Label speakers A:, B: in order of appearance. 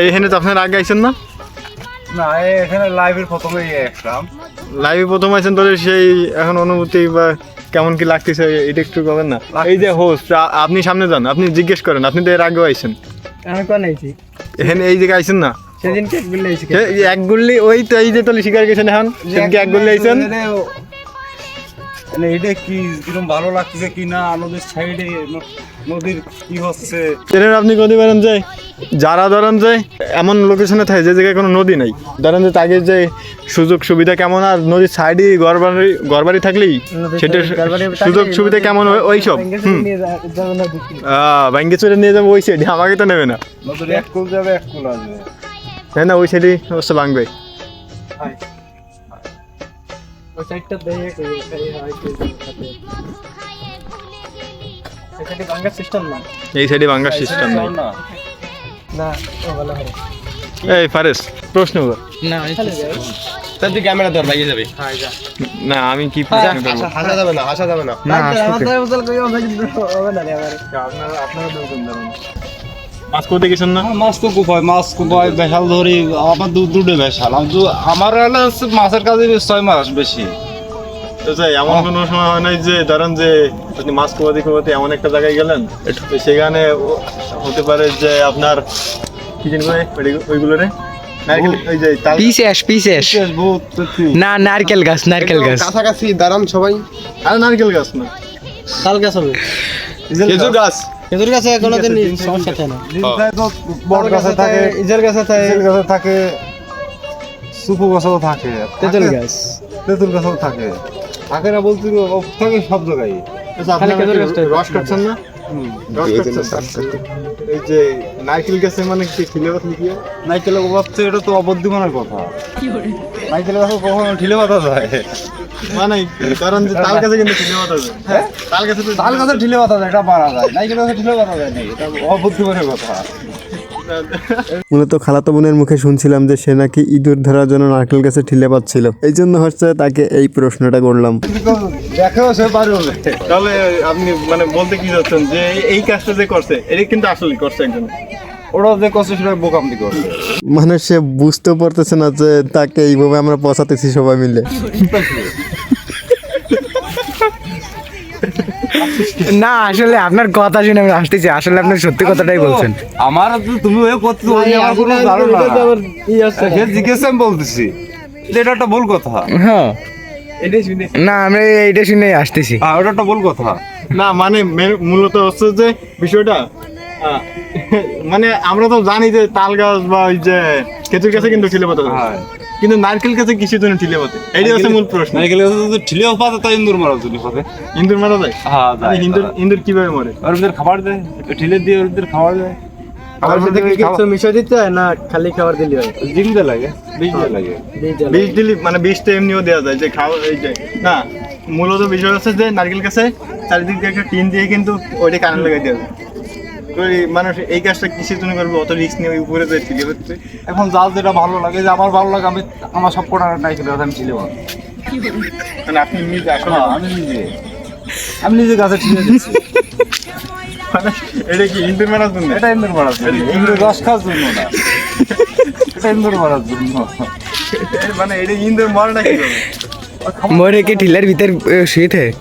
A: এইখানে তো আপনার আগে আইছেন না?
B: না এখানে লাইভের প্রথমেই আসলাম।
A: লাইভে প্রথম আইছেন তাহলে সেই এখন অনুভূতি বা কেমন কি লাগতেছে এটা একটু বলেন না। এই যে হোস্ট আপনি সামনে যান, আপনি জিজ্ঞেস করেন, আপনি তো এর আগেও আইছেন।
C: আমি কোন আইছি
A: এখানে এই জায়গায় আইছেন না?
C: সেদিন কে গুলি আইছি
A: এক গুল্লি ওই তো এই যে তলি শিকার গেছেন এখন সেদিনকে এক গুল্লি আইছেন।
B: মানে এটা কি কিরকম ভালো লাগছে কি না, নদীর সাইডে নদীর কি হচ্ছে।
A: ট্রেনের আপনি কদি পারেন যে যারা ধরেন যে এমন লোকেশনে থাকে যে জায়গায় কোনো নদী নাই, ধরেন যে তাকে যে সুযোগ সুবিধা কেমন, আর নদীর সাইডে ঘরবাড়ি থাকলেই সেটা সুযোগ সুবিধা কেমন ওই সব ব্যাঙ্গে চলে নিয়ে যাবো ওই সাইডে, আমাকে তো নেবে না।
B: নদীর এক কুল যাবে এক কুল আসবে,
A: তাই না? ওই সাইডে অবশ্য ভাঙবে।
C: ওই সাইডটা দেই কই এখানে ভাঙার সিস্টেম না,
A: এই সাইডে ভাঙার সিস্টেম নাই।
B: না
C: না ও ভালো হবে
A: এই ফারেস প্রশ্ন কর।
C: না চলে যাবে
D: তার দিকে ক্যামেরা ধর ভাইয়ে যাবে।
A: না আমি কি প্রশ্ন করব?
D: হাসা যাবে না, হাসা যাবে না।
A: না
C: আমাদের বদল কই হবে কিন্তু হবে না রে আমার
A: আপনারা দুজন ধরুন মাছ করতে গেছেন না?
B: মাছ তো কুপায়, মাছ কুপায় বেশাল ধরি, আবার দুটো বেশাল। আমার হচ্ছে মাছের কাজে 6 মাস বেশি।
A: তো যাই এমন কোনো সময় হয় নাই যে ধরেন যে আপনি মাছ কোপাতে এমন একটা জায়গায় গেলেন তো সেখানে হতে পারে যে আপনার কি জানি ওইগুলো রে নারকেল, ওই যে তাল
C: পিসেস না নারকেল গাছ
D: কাছাকাছি দাঁড়ান সবাই।
A: আর নারকেল গাছ না,
C: তাল গাছ হবে
D: খেজুর গাছ।
C: খেজুর গাছে কোনোদিন সমস্যা থাকে না।
B: বট গাছে থাকে,
C: ইজার গাছে থাকে,
B: তেঁতুল গাছে থাকে, সুপু গাছেও থাকে,
C: তেঁতুল গাছ
B: তেঁতুল গাছেও থাকে। থাকে না বলতে থাকে সব জায়গায়।
A: আপনারা
C: খেজুর
A: কি
C: গাছটাই
A: রস করছেন না? রস করছেন? এই যে নারকেল গাছে মানে কি ছিলে কথা কি?
B: নাইকেলের ভাবছে এটা তো অবুদ্ধিমানের কথা। নাইকেলের গাছে কখনো ঢিলে বাঁধা যায়?
A: মানে কারণ যে তাল গাছে কিন্তু ছিলে কথা যায়। হ্যাঁ তাল গাছে তো
B: তাল গাছে ঢিলে বাঁধা যায়, এটা মারা যায়। নাইকেল গাছে ঢিলে বাঁধা যায় না, এটা অবুদ্ধিমানের কথা।
E: মূলত খালাতো বোনের মুখে শুনছিলাম যে সে নাকি ইঁদুর ধরার জন্য নারকেল গাছে ঠিলে পাচ্ছিল, এই জন্য হচ্ছে তাকে এই প্রশ্নটা করলাম।
B: দেখেও সে পারবে।
A: তাহলে আপনি মানে বলতে কি যাচ্ছেন যে এই কাজটা যে করছে এটা কিন্তু আসলে করছে একজন,
B: ওরা যে কষ্ট সেটা বোকামদি করছে।
E: মানে সে বুঝতেও পারতেছে না যে তাকে এইভাবে আমরা পচাতেছি সবাই মিলে।
C: না আসলে আপনার কথা শুনে আমি আসতেছি, আসলে আপনি সত্যি কথাটাই বলছেন।
B: আমার তুমি ওই করতে আমার কোনো ধারণা সে জিজ্ঞেস আমি বলতেছি যে এটা একটা ভুল কথা।
C: হ্যাঁ না আমি এইটা শুনে আসতেছি।
B: ওটা একটা ভুল কথা।
A: না মানে মূলত হচ্ছে যে বিষয়টা মানে আমরা তো জানি যে তাল গাছ বা ওই যে খেজুর গাছে কিন্তু ঠিলে পাতা যায়, কিন্তু নারকেল গাছে কিসের জন্য ঠিলে পাতে, এইটা হচ্ছে মূল প্রশ্ন।
B: নারকেল গাছে যদি ঠিলেও পাতে তাই ইন্দুর মারার জন্য পাতে।
A: ইন্দুর মারা যায়?
B: হ্যাঁ যায়।
A: ইন্দুর কিভাবে মরে?
B: ওদের খাবার দেয়, ঠিলে দিয়ে ওদের খাবার দেয়।
C: খাবার সাথে কি কিছু মিশিয়ে দিতে হয় না খালি খাবার দিলে হয়?
B: ডিম দিয়ে লাগে, বীজ দিয়ে লাগে।
A: বীজ দিলি মানে বীজটা এমনিও দেওয়া যায় যে খাওয়া এই যে না, মূলত বিষয় হচ্ছে যে নারকেল গাছে চারিদিক দিয়ে একটা টিন দিয়ে কিন্তু ওইটা কানে লাগাই দেওয়া যায়। তো মানুষ এই কাজটা কিসের জন্য করবে, অত রিস্ক নিয়ে উপরে যে ঠিলে হচ্ছে।
B: এখন যার যেটা ভালো লাগে, যে আমার ভালো লাগে আমি আমার সব কটা নারকেল গাছ আমি ঠিলে পাবো।
A: মানে আপনি নিজে আসলে
B: আমি নিজে গাছে ঠিলে দিচ্ছি।
A: মানে এটা কি ইন্দুর মারার জন্য?
B: এটা ইন্দুর মারার জন্য, ইন্দুর রস খাওয়ার জন্য না, এটা ইন্দুর মারার জন্য।
A: মানে এটা ইন্দুর মারে না কি
C: মরে কি ঠিলার ভিতর শুয়ে থাকে?